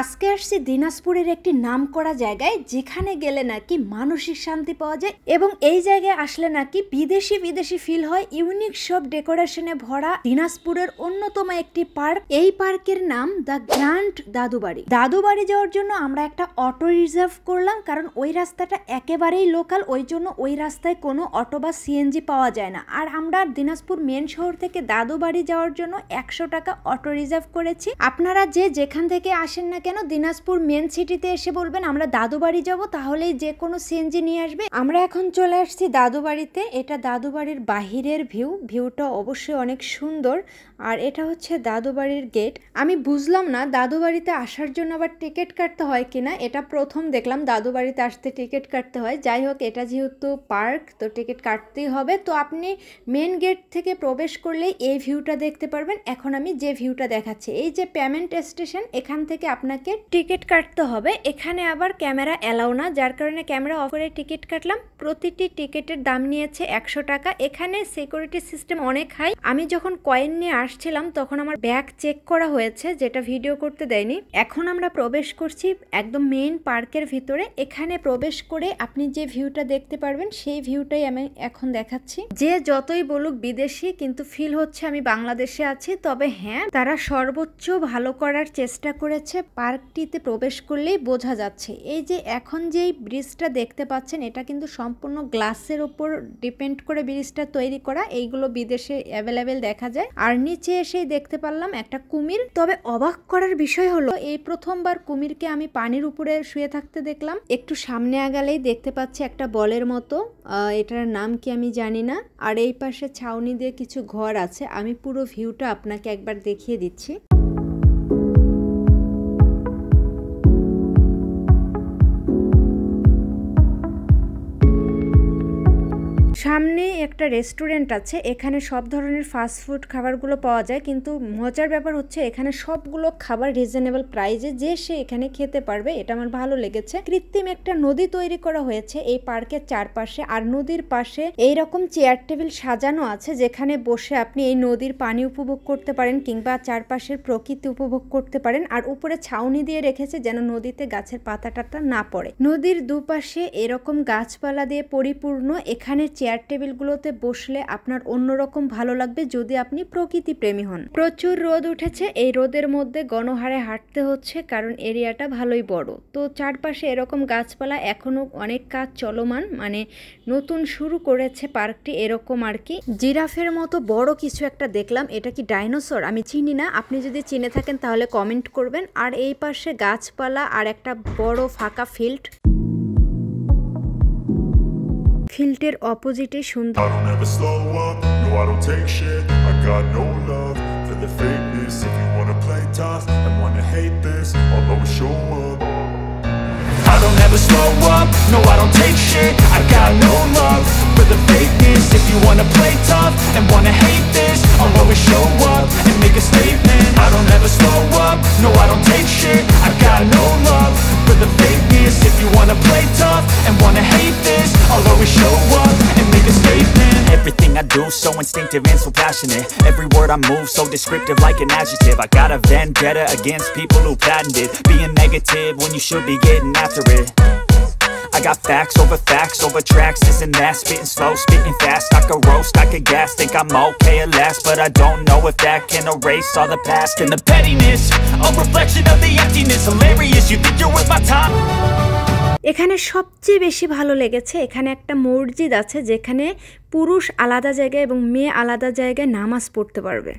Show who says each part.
Speaker 1: আজকে আসছি দিনাজপুরের একটি নামকরা জায়গায়, যেখানে গেলে নাকি মানসিক শান্তি পাওয়া যায় এবং এই জায়গায় আসলে নাকি বিদেশি বিদেশি ফিল হয়। ইউনিক সব ডেকোরেশনে ভরা দিনাজপুরের অন্যতম একটি পার্ক। এই পার্কের নাম দ্য গ্র্যান্ড দাদুবাড়ি। দাদুবাড়ি যাওয়ার জন্য আমরা একটা অটো রিজার্ভ করলাম, কারণ ওই রাস্তাটা একেবারেই লোকাল, ওই জন্য ওই রাস্তায় কোনো অটো বা সিএনজি পাওয়া যায় না। আর আমরা দিনাজপুর মেন শহর থেকে দাদুবাড়ি যাওয়ার জন্য 100 টাকা অটো রিজার্ভ করেছি। আপনারা যেখান থেকে আসেন না কেন, দিনাজপুর মেন সিটিতে এসে বলবেন আমরা দাদুবাড়ি যাব, তাহলেই যে কোনো সিএনজি নিয়ে আসবে। আমরা এখন চলে আসছি দাদুবাড়িতে। এটা দাদুবাড়ির বাহিরের ভিউটা অবশ্যই অনেক সুন্দর। আর এটা হচ্ছে দাদুবাড়ির গেট। আমি বুঝলাম না দাদুবাড়িতে আসার জন্য আবার টিকিট কাটতে হয় কিনা, এটা প্রথম দেখলাম দাদুবাড়িতে আসতে টিকিট কাটতে হয়। যাই হোক, এটা যেহেতু পার্ক তো টিকিট কাটতেই হবে। তো আপনি মেন গেট থেকে প্রবেশ করলেই এই ভিউটা দেখতে পারবেন। এখন আমি যে ভিউটা দেখাচ্ছি, এই যে পেমেন্ট স্টেশন, এখান থেকে আপনাকে টিকিট কাটতে হবে। এখানে আবার ক্যামেরা অ্যালাউ না, যার কারণে ক্যামেরা অফ করে টিকিট কাটলাম। প্রতিটি টিকিটের দাম নিয়েছে 100 টাকা। এখানে সিকিউরিটি সিস্টেম অনেক হাই। আমি যখন কয়েন নিয়ে আসছিলাম তখন আমার ব্যাগ চেক করা হয়েছে, যেটা ভিডিও করতে দেয়নি। এখন আমরা প্রবেশ করছি একদম মেইন পার্কের ভিতরে। এখানে প্রবেশ করে আপনি যে ভিউটা দেখতে পারবেন সেই ভিউটাই আমি এখন দেখাচ্ছি। যে যতই বলুক বিদেশি, কিন্তু ফিল হচ্ছে আমি বাংলাদেশে আছি। তবে হ্যাঁ, তারা সর্বোচ্চ ভালো করার চেষ্টা করেছে। পার্কটিতে প্রবেশ করলেই বোঝা যাচ্ছে। এই যে এখন যেই ব্রিজটা দেখতে পাচ্ছেন, এটা কিন্তু সম্পূর্ণ গ্লাসের উপর ডিপেন্ড করে ব্রিজটা তৈরি করা। এইগুলো বিদেশে অ্যাভেলেবেল দেখা যায়। আর নিচে এসেই দেখতে পারলাম একটা কুমির। তবে অবাক করার বিষয় হলো, এই প্রথমবার কুমিরকে আমি পানির উপরে শুয়ে থাকতে দেখলাম। একটু সামনে আগালেই দেখতে পাচ্ছি একটা বলের মতো, এটার নাম কি আমি জানি না। আর এই পাশে ছাউনি দিয়ে কিছু ঘর আছে। আমি পুরো ভিউটা আপনাকে একবার দেখিয়ে দিচ্ছি। সামনে একটা রেস্টুরেন্ট আছে, এখানে সব ধরনের ফাস্টফুড খাবারগুলো পাওয়া যায়। কিন্তু মজার ব্যাপার হচ্ছে এখানে সবগুলো খাবার রিজনেবল প্রাইসে, যে সে এখানে খেতে পারবে। এটা আমার ভালো লেগেছে। কৃত্রিম একটা নদী তৈরি করা হয়েছে এই পার্কের চারপাশে। আর নদীর পাশে এইরকম চেয়ার টেবিল সাজানো আছে, যেখানে বসে আপনি এই নদীর পানি উপভোগ করতে পারেন কিংবা চারপাশের প্রকৃতি উপভোগ করতে পারেন। আর উপরে ছাউনি দিয়ে রেখেছে যেন নদীতে গাছের পাতা টাতা না পড়ে। নদীর দুপাশে এরকম গাছপালা দিয়ে পরিপূর্ণ। এখানে চেয়ার টেবিলগুলোতে বসলে আপনার অন্যরকম ভালো লাগবে যদি আপনি প্রকৃতি প্রেমী হন। প্রচুর রোদ উঠেছে, এই রোদের মধ্যে গণহারে হাঁটতে হচ্ছে, কারণ এরিয়াটা ভালোই বড়। তো চারপাশে এরকম গাছপালা, এখনো অনেক কাজ চলমান, মানে নতুন শুরু করেছে পার্কটি এরকম আর কি। জিরাফের মতো বড় কিছু একটা দেখলাম। এটা কি ডাইনোসর? আমি চিনি না, আপনি যদি চিনে থাকেন তাহলে কমেন্ট করবেন। আর এই পাশে গাছপালা আর একটা বড় ফাঁকা ফিল্ড। ফিল্ডের অপোজিটে সুন্দর।
Speaker 2: I don't ever slow up, no I don't take shit. I got no love for the fakeness. If you wanna play tough and wanna hate this, I'll always show up and make a statement. I don't ever slow up, no I don't take shit. I got no love for the fakeness. If you wanna play tough and wanna hate this, I'll always show up and make a statement. Everything I do so instinctive and so passionate. Every word I move so descriptive like an adjective. I got a vendetta against people who patented being negative when you should be getting after it. I got facts over tracks, this and that. Spitting slow, spitting fast. I could roast, I could gas. Think I'm okay at last, but I don't know if that can erase all the past. And the pettiness, a reflection of the emptiness. Hilarious, you think you're worth my time.
Speaker 1: এখানে সবচেয়ে বেশি ভালো লেগেছে, এখানে একটা মসজিদ আছে যেখানে পুরুষ আলাদা জায়গায় এবং মেয়ে আলাদা জায়গায় নামাজ পড়তে পারবে।